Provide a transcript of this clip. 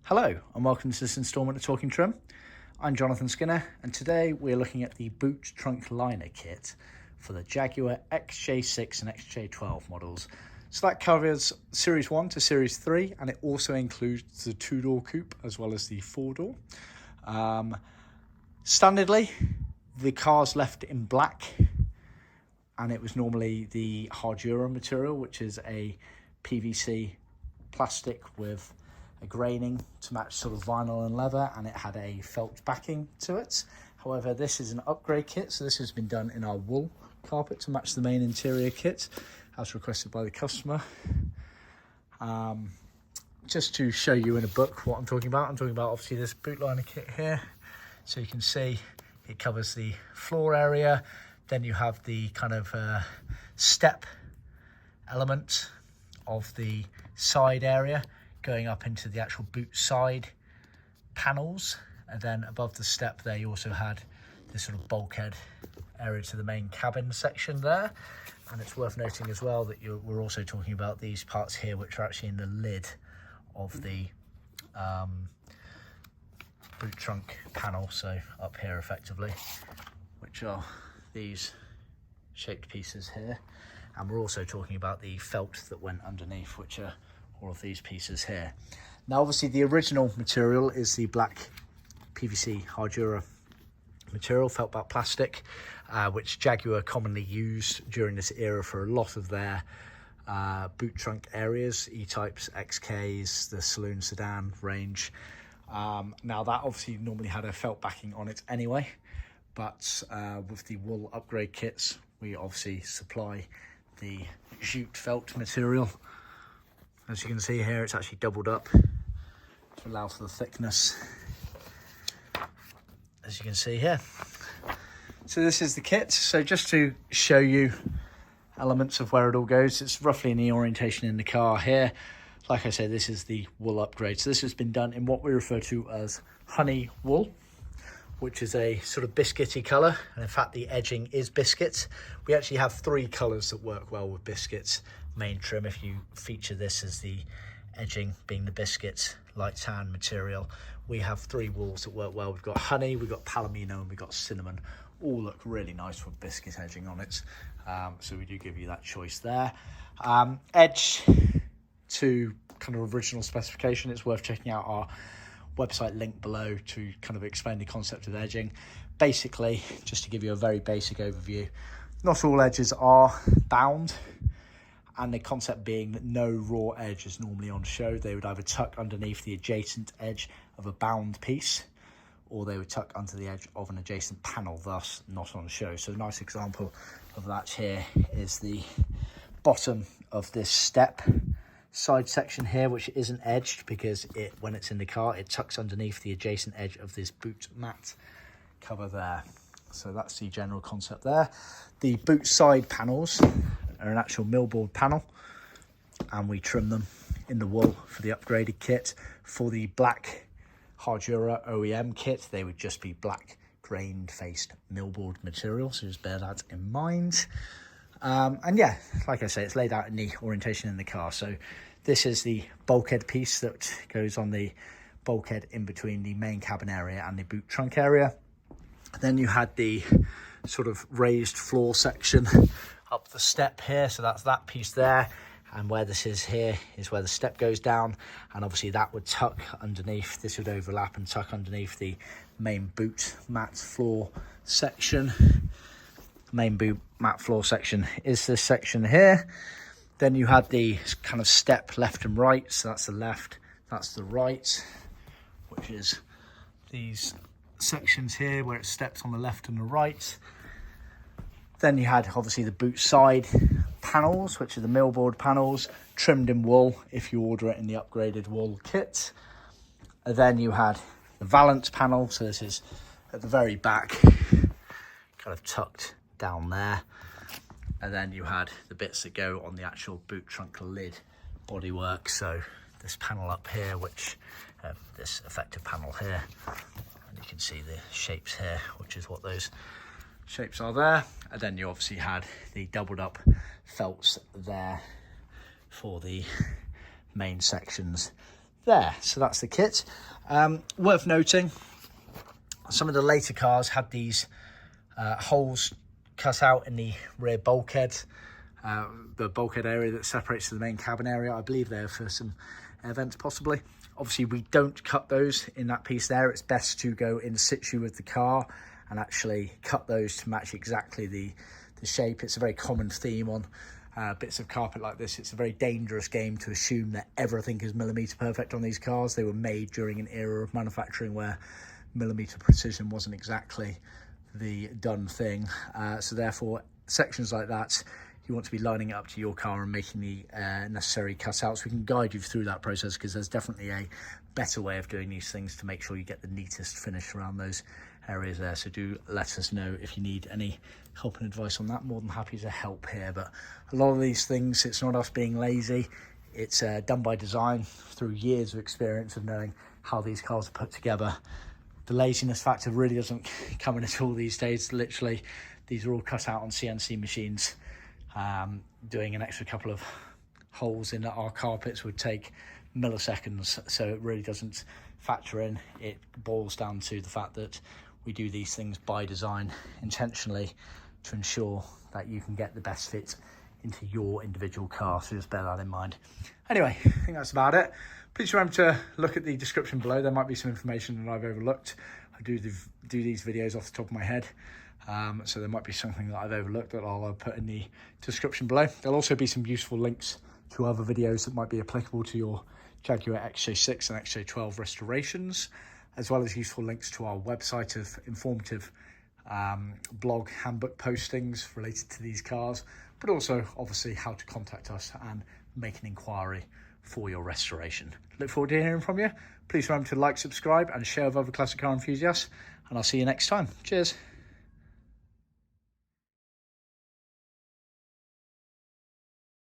Hello and welcome to this instalment of Talkin Trim. I'm Jonathan Skinner and today we're looking at the boot trunk liner kit for the Jaguar XJ6 and XJ12 models. So that covers Series 1 to Series 3 and it also includes the 2-door coupe as well as the 4-door. Standardly, the car's left in black and it was normally the hard URA material, which is a PVC plastic with a graining to match sort of vinyl and leather, and it had a felt backing to it. However, this is an upgrade kit, so this has been done in our wool carpet to match the main interior kit as requested by the customer. Just to show you in a book what I'm talking about obviously this boot liner kit here. So you can see it covers the floor area, then you have the kind of step element of the side area going up into the actual boot side panels, and then above the step there you also had this sort of bulkhead area to the main cabin section there. And it's worth noting as well that we're also talking about these parts here which are actually in the lid of the boot trunk panel, so up here effectively, which are these shaped pieces here. And we're also talking about the felt that went underneath, which are all of these pieces here. Now obviously the original material is the black PVC hard URA material, felt back plastic, which Jaguar commonly used during this era for a lot of their boot trunk areas, E-types, XKs, the saloon sedan range. Now that obviously normally had a felt backing on it anyway, but with the wool upgrade kits we obviously supply the jute felt material. As you can see here, it's actually doubled up to allow for the thickness, as you can see here. So this is the kit. So just to show you elements of where it all goes, it's roughly in the orientation in the car here. Like I said, this is the wool upgrade. So this has been done in what we refer to as honey wool, which is a sort of biscuity colour, and in fact the edging is biscuit. We actually have 3 colours that work well with biscuits main trim. If you feature this as the edging being the biscuit light tan material, we have 3 wools that work well. We've got honey, we've got palomino, and we've got cinnamon. All look really nice with biscuit edging on it, so we do give you that choice there. Edge to kind of original specification, it's worth checking out our website link below to kind of explain the concept of edging. Basically, just to give you a very basic overview, not all edges are bound, and the concept being that no raw edge is normally on show. They would either tuck underneath the adjacent edge of a bound piece, or they would tuck under the edge of an adjacent panel, thus not on show. So a nice example of that here is the bottom of this step side section here, which isn't edged because when it's in the car it tucks underneath the adjacent edge of this boot mat cover there. So that's the general concept there. The boot side panels are an actual millboard panel, and we trim them in the wool for the upgraded kit. For the black hard URA OEM kit, they would just be black grained faced millboard material, so just bear that in mind. And yeah, like I say, it's laid out in the orientation in the car. So this is the bulkhead piece that goes on the bulkhead in between the main cabin area and the boot trunk area. Then you had the sort of raised floor section up the step here, so that's that piece there, and where this is here is where the step goes down, and obviously that would tuck underneath, this would overlap and tuck underneath the main boot mat floor section. Main boot mat floor section is this section here. Then you had the kind of step left and right, so that's the left, that's the right, which is these sections here where it steps on the left and the right. Then you had obviously the boot side panels, which are the millboard panels, trimmed in wool if you order it in the upgraded wool kit. And then you had the valance panel, so this is at the very back, kind of tucked down there. And then you had the bits that go on the actual boot trunk lid bodywork, so this panel up here, which this effective panel here, and you can see the shapes here, which is what those shapes are there. And then you obviously had the doubled up felts there for the main sections there. So that's the kit. Worth noting, some of the later cars had these holes cut out in the rear bulkhead, the bulkhead area that separates the main cabin area. I believe they're for some air vents possibly. Obviously we don't cut those in that piece there. It's best to go in situ with the car and actually cut those to match exactly the shape. It's a very common theme on bits of carpet like this. It's a very dangerous game to assume that everything is millimeter perfect on these cars. They were made during an era of manufacturing where millimeter precision wasn't exactly the done thing. So therefore, sections like that, you want to be lining it up to your car and making the necessary cutouts. We can guide you through that process because there's definitely a better way of doing these things to make sure you get the neatest finish around those areas there. So do let us know if you need any help and advice on that. More than happy to help here. But a lot of these things, it's not us being lazy. It's done by design through years of experience of knowing how these cars are put together. The laziness factor really doesn't come in at all these days. Literally, these are all cut out on CNC machines. Doing an extra couple of holes in our carpets would take milliseconds, so it really doesn't factor in. It boils down to the fact that we do these things by design intentionally to ensure that you can get the best fit into your individual car, so just bear that in mind. Anyway, I think that's about it. Please remember to look at the description below. There might be some information that I've overlooked. I do these videos off the top of my head, so there might be something that I've overlooked that I'll put in the description below. There'll also be some useful links to other videos that might be applicable to your Jaguar XJ6 and XJ12 restorations, as well as useful links to our website of informative blog handbook postings related to these cars, but also obviously how to contact us and make an inquiry for your restoration. Look forward to hearing from you. Please remember to like, subscribe and share with other classic car enthusiasts, and I'll see you next time. Cheers.